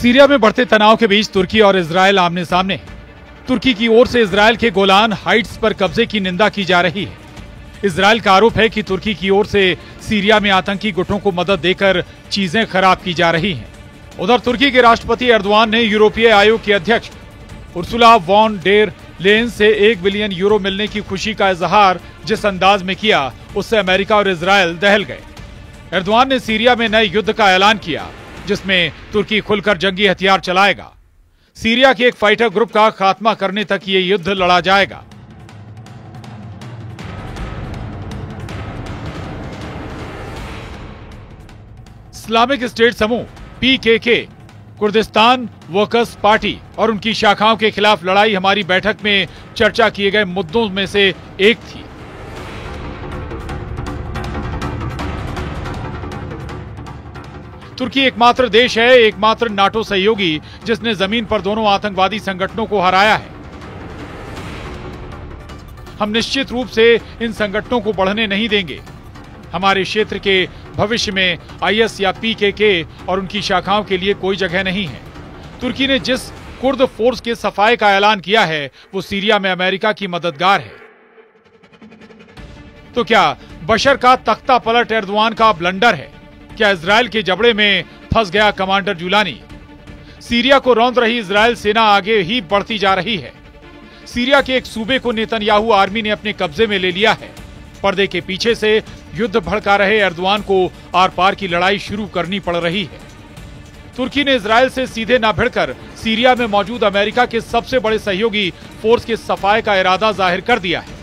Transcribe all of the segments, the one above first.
Syria में बढ़ते तनाव के बीच तुर्की और इजरायल आमने सामने हैं। तुर्की की ओर से इजरायल के गोलान हाइट्स पर कब्जे की निंदा की जा रही है। इजरायल का आरोप है कि तुर्की की ओर से सीरिया में आतंकी गुटों को मदद देकर चीजें खराब की जा रही हैं। उधर तुर्की के राष्ट्रपति एर्दोआन ने यूरोपीय आयोग की अध्यक्ष उर्सुला वॉन डेर लेयन से 1 बिलियन यूरो मिलने की खुशी का इजहार जिस अंदाज में किया, उससे अमेरिका और इजरायल दहल गए। एर्दोआन ने सीरिया में नए युद्ध का ऐलान किया, जिसमें तुर्की खुलकर जंगी हथियार चलाएगा। सीरिया के एक फाइटर ग्रुप का खात्मा करने तक ये युद्ध लड़ा जाएगा। इस्लामिक स्टेट समूह PKK, कुर्दिस्तान वर्कर्स पार्टी और उनकी शाखाओं के खिलाफ लड़ाई हमारी बैठक में चर्चा किए गए मुद्दों में से एक थी। तुर्की एकमात्र देश है, एकमात्र नाटो सहयोगी, जिसने जमीन पर दोनों आतंकवादी संगठनों को हराया है। हम निश्चित रूप से इन संगठनों को बढ़ने नहीं देंगे। हमारे क्षेत्र के भविष्य में IS या PKK और उनकी शाखाओं के लिए कोई जगह नहीं है। तुर्की ने जिस कुर्द फोर्स के सफाई का ऐलान किया है, वो सीरिया में अमेरिका की मददगार है। तो क्या बशर का तख्ता पलट एर्दोआन का ब्लंडर है? क्या इजरायल के जबड़े में फंस गया कमांडर जुलानी? सीरिया को रौंद रही इजरायल सेना आगे ही बढ़ती जा रही है। सीरिया के एक सूबे को नेतन्याहू आर्मी ने अपने कब्जे में ले लिया है। पर्दे के पीछे से युद्ध भड़का रहे एर्दोआन को आर पार की लड़ाई शुरू करनी पड़ रही है। तुर्की ने इजरायल से सीधे न भिड़कर सीरिया में मौजूद अमेरिका के सबसे बड़े सहयोगी फोर्स के सफाए का इरादा जाहिर कर दिया है।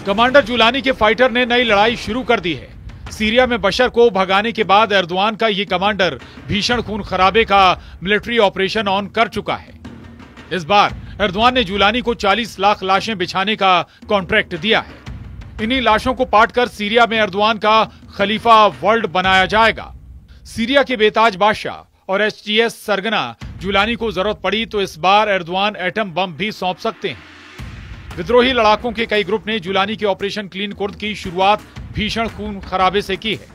कमांडर जुलानी के फाइटर ने नई लड़ाई शुरू कर दी है। सीरिया में बशर को भगाने के बाद एर्दोआन का ये कमांडर भीषण खून खराबे का मिलिट्री ऑपरेशन ऑन कर चुका है। इस बार एर्दोआन ने जुलानी को 40 लाख लाशें बिछाने का कॉन्ट्रैक्ट दिया है। इन्हीं लाशों को पाटकर सीरिया में एर्दोआन का खलीफा वर्ल्ड बनाया जाएगा। सीरिया के बेताज बादशाह और HTS सरगना जुलानी को जरूरत पड़ी तो इस बार एर्दोआन एटम बम भी सौंप सकते हैं। विद्रोही लड़ाकों के कई ग्रुप ने जुलानी के ऑपरेशन क्लीन कुर्द की शुरुआत भीषण खून खराबे से की है।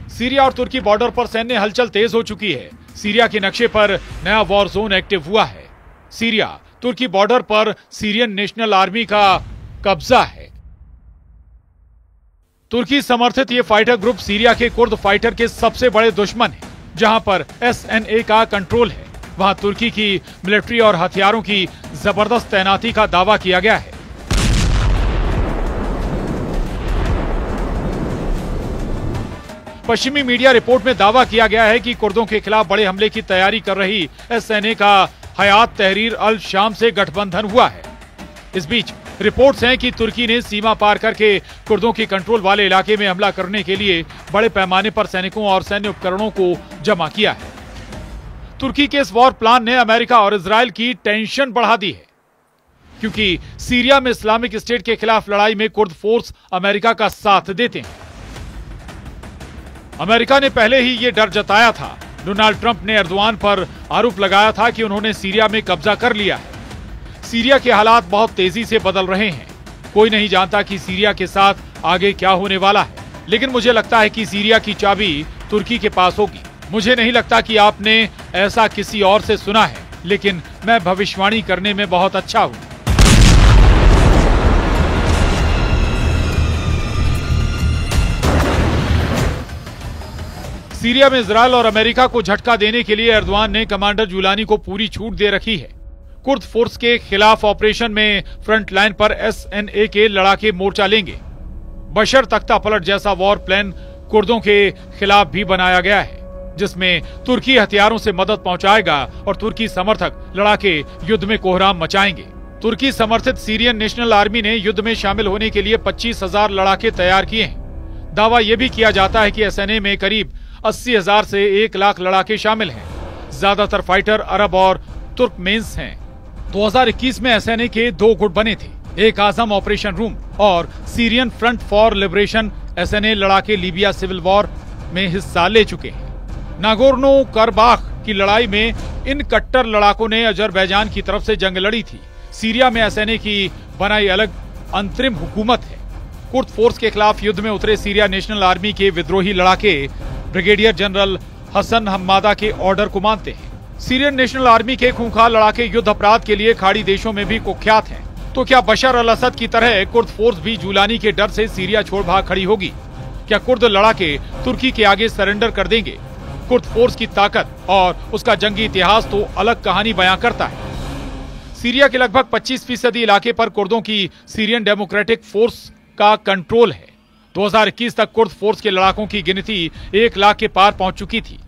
सीरिया और तुर्की बॉर्डर पर सैन्य हलचल तेज हो चुकी है। सीरिया के नक्शे पर नया वॉर जोन एक्टिव हुआ है। सीरिया तुर्की बॉर्डर पर सीरियन नेशनल आर्मी का कब्जा है। तुर्की समर्थित ये फाइटर ग्रुप सीरिया के कुर्द फाइटर के सबसे बड़े दुश्मन है। जहां पर SNA का कंट्रोल है, वहां तुर्की की मिलिट्री और हथियारों की जबरदस्त तैनाती का दावा किया गया है। पश्चिमी मीडिया रिपोर्ट में दावा किया गया है कि कुर्दों के खिलाफ बड़े हमले की तैयारी कर रही SNA का हयात तहरीर अल शाम से गठबंधन हुआ है। इस बीच रिपोर्ट्स हैं कि तुर्की ने सीमा पार करके कुर्दों की कंट्रोल वाले इलाके में हमला करने के लिए बड़े पैमाने पर सैनिकों और सैन्य उपकरणों को जमा किया है। तुर्की के इस वॉर प्लान ने अमेरिका और इजरायल की टेंशन बढ़ा दी है, क्योंकि सीरिया में इस्लामिक स्टेट के खिलाफ लड़ाई में कुर्द फोर्स अमेरिका का साथ देते हैं। अमेरिका ने पहले ही ये डर जताया था। डोनाल्ड ट्रंप ने एर्दोआन पर आरोप लगाया था कि उन्होंने सीरिया में कब्जा कर लिया है। सीरिया के हालात बहुत तेजी से बदल रहे हैं। कोई नहीं जानता कि सीरिया के साथ आगे क्या होने वाला है, लेकिन मुझे लगता है कि सीरिया की चाबी तुर्की के पास होगी। मुझे नहीं लगता कि आपने ऐसा किसी और से सुना है, लेकिन मैं भविष्यवाणी करने में बहुत अच्छा हूं। सीरिया में इजरायल और अमेरिका को झटका देने के लिए एर्दोआन ने कमांडर जुलानी को पूरी छूट दे रखी है। कुर्द फोर्स के खिलाफ ऑपरेशन में फ्रंट लाइन पर SNA के लड़ाके मोर्चा लेंगे। बशर तख्ता पलट जैसा वॉर प्लान कुर्दों के खिलाफ भी बनाया गया है, जिसमें तुर्की हथियारों से मदद पहुंचाएगा और तुर्की समर्थक लड़ाके युद्ध में कोहराम मचाएंगे। तुर्की समर्थित सीरियन नेशनल आर्मी ने युद्ध में शामिल होने के लिए 25,000 लड़ाके तैयार किए हैं। दावा यह भी किया जाता है कि SNA में करीब 80,000 से 1 लाख लड़ाके शामिल हैं। ज्यादातर फाइटर अरब और तुर्कमेन्स हैं। 2021 में SNA के 2 गुट बने थे, एक आजम ऑपरेशन रूम और Syrian front for liberation. SNA लड़ाके लीबिया सिविल वॉर में हिस्सा ले चुके हैं। नागोर्नो करबाख की लड़ाई में इन कट्टर लड़ाकों ने अजरबैजान की तरफ से जंग लड़ी थी। सीरिया में एसएनए की बनाई अलग अंतरिम हुकूमत है। कुर्द फोर्स के खिलाफ युद्ध में उतरे सीरिया नेशनल आर्मी के विद्रोही लड़ाके ब्रिगेडियर जनरल हसन हम्मादा के ऑर्डर को मानते हैं। सीरियन नेशनल आर्मी के खूंखार लड़ाके युद्ध अपराध के लिए खाड़ी देशों में भी कुख्यात हैं। तो क्या बशर अल असद की तरह कुर्द फोर्स भी जूलानी के डर से सीरिया छोड़ भाग खड़ी होगी? क्या कुर्द लड़ाके तुर्की के आगे सरेंडर कर देंगे? कुर्द फोर्स की ताकत और उसका जंगी इतिहास तो अलग कहानी बयां करता है। सीरिया के लगभग 25% इलाके पर कुर्दों की सीरियन डेमोक्रेटिक फोर्स का कंट्रोल है। 2021 तक कुर्द फोर्स के लड़ाकों की गिनती 1 लाख के पार पहुंच चुकी थी।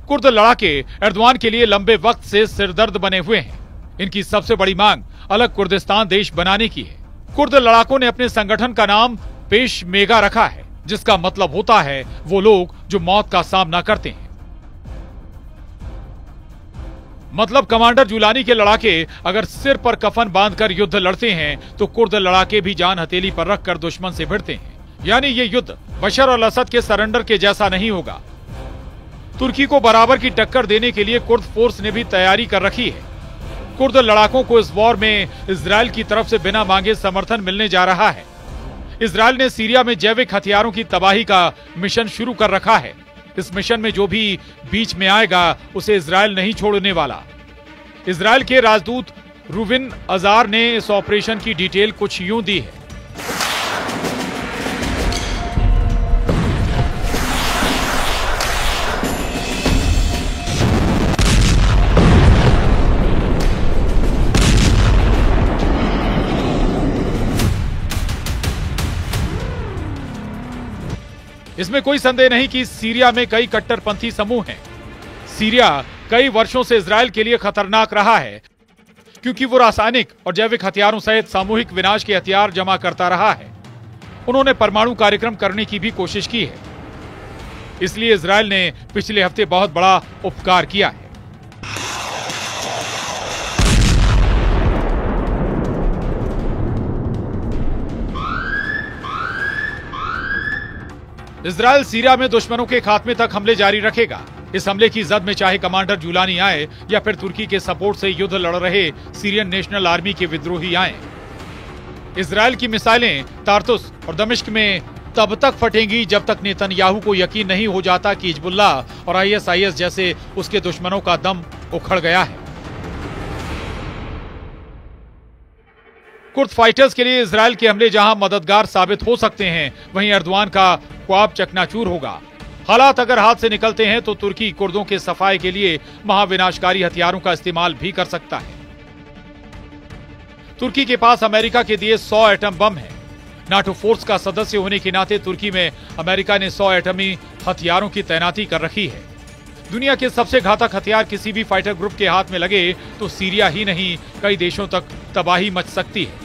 कुर्द लड़ाके एर्दोआन के लिए लंबे वक्त से सिरदर्द बने हुए हैं। इनकी सबसे बड़ी मांग अलग कुर्दिस्तान देश बनाने की है। कुर्द लड़ाकों ने अपने संगठन का नाम पेशमेगा रखा है, जिसका मतलब होता है वो लोग जो मौत का सामना करते हैं। मतलब कमांडर जूलानी के लड़ाके अगर सिर पर कफन बांधकर युद्ध लड़ते हैं तो कुर्द लड़ाके भी जान हथेली पर रखकर दुश्मन से भिड़ते हैं। यानी ये युद्ध बशर अल असद के सरेंडर के जैसा नहीं होगा। तुर्की को बराबर की टक्कर देने के लिए कुर्द फोर्स ने भी तैयारी कर रखी है। कुर्द लड़ाकों को इस वॉर में इजराइल की तरफ से बिना मांगे समर्थन मिलने जा रहा है। इजराइल ने सीरिया में जैविक हथियारों की तबाही का मिशन शुरू कर रखा है। इस मिशन में जो भी बीच में आएगा उसे इजराइल नहीं छोड़ने वाला। इजराइल के राजदूत रूविन अजार ने इस ऑपरेशन की डिटेल कुछ यूं दी है। इसमें कोई संदेह नहीं कि सीरिया में कई कट्टरपंथी समूह हैं। सीरिया कई वर्षों से इजराइल के लिए खतरनाक रहा है क्योंकि वो रासायनिक और जैविक हथियारों सहित सामूहिक विनाश के हथियार जमा करता रहा है। उन्होंने परमाणु कार्यक्रम करने की भी कोशिश की है। इसलिए इजराइल ने पिछले हफ्ते बहुत बड़ा उपकार किया है। इजराइल सीरिया में दुश्मनों के खात्मे तक हमले जारी रखेगा। इस हमले की जद में चाहे कमांडर जूलानी आए या फिर तुर्की के सपोर्ट से युद्ध लड़ रहे सीरियन नेशनल आर्मी के विद्रोही आए, इजराइल की मिसाइलें तार्तुस और दमिश्क में तब तक फटेंगी जब तक नेतन्याहू को यकीन नहीं हो जाता कि हिजबुल्लाह और आईएसआईएस जैसे उसके दुश्मनों का दम उखड़ गया है। कुर्द फाइटर्स के लिए इजराइल के हमले जहां मददगार साबित हो सकते हैं, वहीं एर्दोआन का ख्वाब चकनाचूर होगा। हालात अगर हाथ से निकलते हैं तो तुर्की कुर्दों के सफाए के लिए महाविनाशकारी हथियारों का इस्तेमाल भी कर सकता है। तुर्की के पास अमेरिका के दिए 100 एटम बम है। नाटो फोर्स का सदस्य होने के नाते तुर्की में अमेरिका ने 100 एटमी हथियारों की तैनाती कर रखी है। दुनिया के सबसे घातक हथियार किसी भी फाइटर ग्रुप के हाथ में लगे तो सीरिया ही नहीं कई देशों तक तबाही मच सकती है।